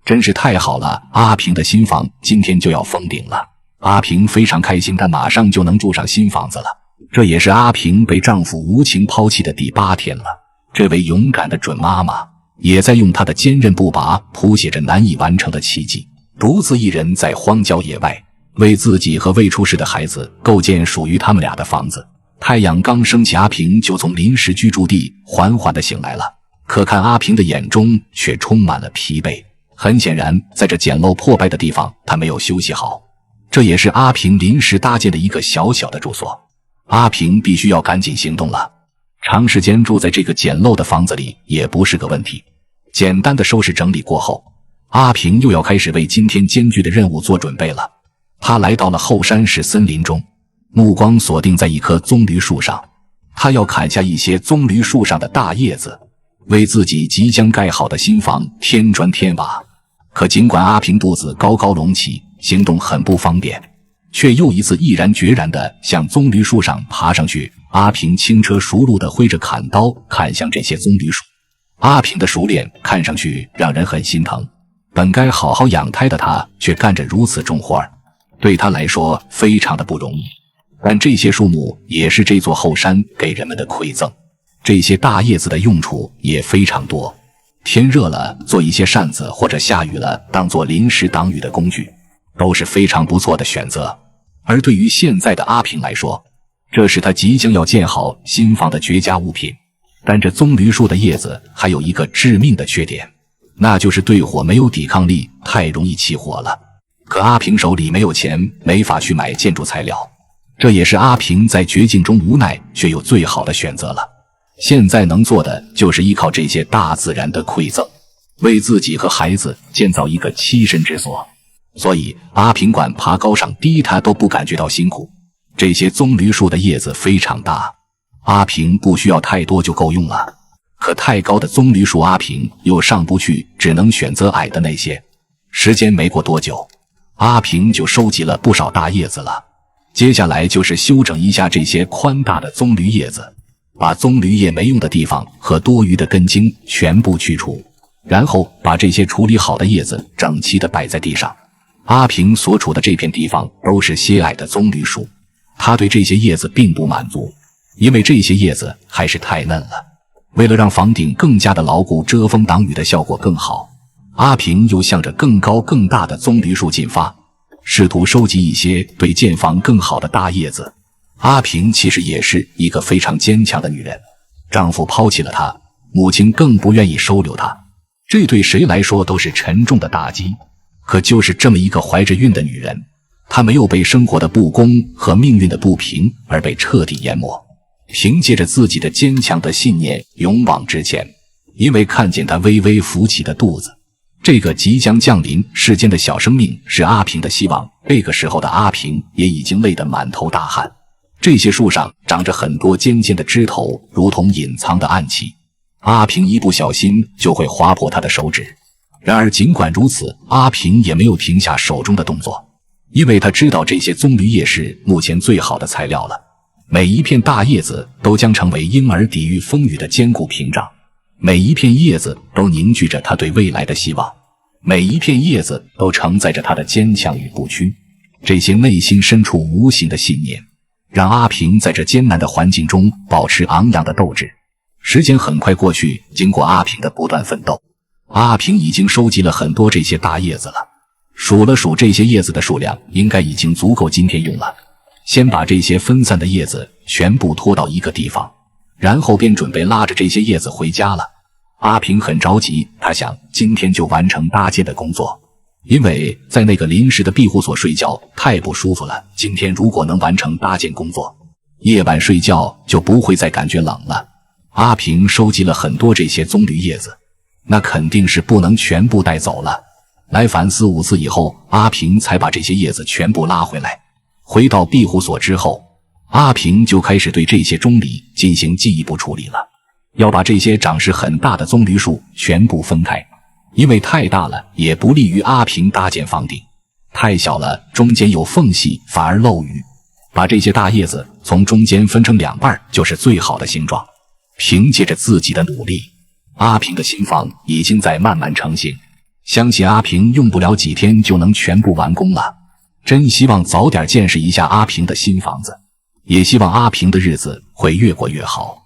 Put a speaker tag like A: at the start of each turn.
A: 真是太好了，阿平的新房今天就要封顶了。阿平非常开心，她马上就能住上新房子了。这也是阿平被丈夫无情抛弃的第8天了。这位勇敢的准妈妈也在用她的坚韧不拔谱写着难以完成的奇迹，独自一人在荒郊野外为自己和未出世的孩子构建属于他们俩的房子。太阳刚升起，阿平就从临时居住地缓缓地醒来了，可看阿平的眼中却充满了疲惫。很显然，在这简陋破败的地方，他没有休息好。这也是阿平临时搭建的一个小小的住所。阿平必须要赶紧行动了，长时间住在这个简陋的房子里也不是个问题。简单的收拾整理过后，阿平又要开始为今天艰巨的任务做准备了。他来到了后山市森林中，目光锁定在一棵棕榈树上，他要砍下一些棕榈树上的大叶子，为自己即将盖好的新房添砖添瓦。可尽管阿平肚子高高隆起，行动很不方便，却又一次毅然决然地向棕榈树上爬上去。阿平轻车熟路地挥着砍刀砍向这些棕榈树。阿平的熟练看上去让人很心疼，本该好好养胎的他却干着如此重活，对他来说非常的不容易。但这些树木也是这座后山给人们的馈赠，这些大叶子的用处也非常多。天热了做一些扇子，或者下雨了当做临时挡雨的工具，都是非常不错的选择。而对于现在的阿平来说，这是他即将要建好新房的绝佳物品。但这棕榈树的叶子还有一个致命的缺点，那就是对火没有抵抗力，太容易起火了。可阿平手里没有钱，没法去买建筑材料，这也是阿平在绝境中无奈却又最好的选择了。现在能做的就是依靠这些大自然的馈赠，为自己和孩子建造一个栖身之所。所以阿平管爬高上低他都不感觉到辛苦。这些棕榈树的叶子非常大，阿平不需要太多就够用了。可太高的棕榈树阿平又上不去，只能选择矮的那些。时间没过多久，阿平就收集了不少大叶子了。接下来就是修整一下这些宽大的棕榈叶子，把棕榈叶没用的地方和多余的根茎全部去除，然后把这些处理好的叶子整齐地摆在地上。阿平所处的这片地方都是些矮的棕榈树，他对这些叶子并不满足，因为这些叶子还是太嫩了。为了让房顶更加的牢固，遮风挡雨的效果更好，阿平又向着更高更大的棕榈树进发，试图收集一些对建房更好的大叶子。阿平其实也是一个非常坚强的女人，丈夫抛弃了她，母亲更不愿意收留她，这对谁来说都是沉重的打击。可就是这么一个怀着孕的女人，她没有被生活的不公和命运的不平而被彻底淹没，凭借着自己的坚强的信念勇往直前。因为看见她微微浮起的肚子，这个即将降临世间的小生命是阿平的希望。这个时候的阿平也已经累得满头大汗。这些树上长着很多尖尖的枝头，如同隐藏的暗器，阿平一不小心就会划破他的手指。然而尽管如此，阿平也没有停下手中的动作，因为他知道这些棕榈叶是目前最好的材料了。每一片大叶子都将成为婴儿抵御风雨的坚固屏障，每一片叶子都凝聚着他对未来的希望，每一片叶子都承载着他的坚强与不屈。这些内心深处无形的信念让阿平在这艰难的环境中保持昂扬的斗志。时间很快过去，经过阿平的不断奋斗，阿平已经收集了很多这些大叶子了。数了数这些叶子的数量，应该已经足够今天用了。先把这些分散的叶子全部拖到一个地方，然后便准备拉着这些叶子回家了。阿平很着急，他想今天就完成搭建的工作，因为在那个临时的庇护所睡觉太不舒服了。今天如果能完成搭建工作，夜晚睡觉就不会再感觉冷了。阿平收集了很多这些棕榈叶子，那肯定是不能全部带走了。来反4、5次以后，阿平才把这些叶子全部拉回来。回到庇护所之后，阿平就开始对这些棕榈进行进一步处理了，要把这些长势很大的棕榈树全部分开，因为太大了也不利于阿平搭建房顶，太小了中间有缝隙反而漏雨。把这些大叶子从中间分成2半就是最好的形状。凭借着自己的努力，阿平的新房已经在慢慢成型。相信阿平用不了几天就能全部完工了。真希望早点见识一下阿平的新房子，也希望阿平的日子会越过越好。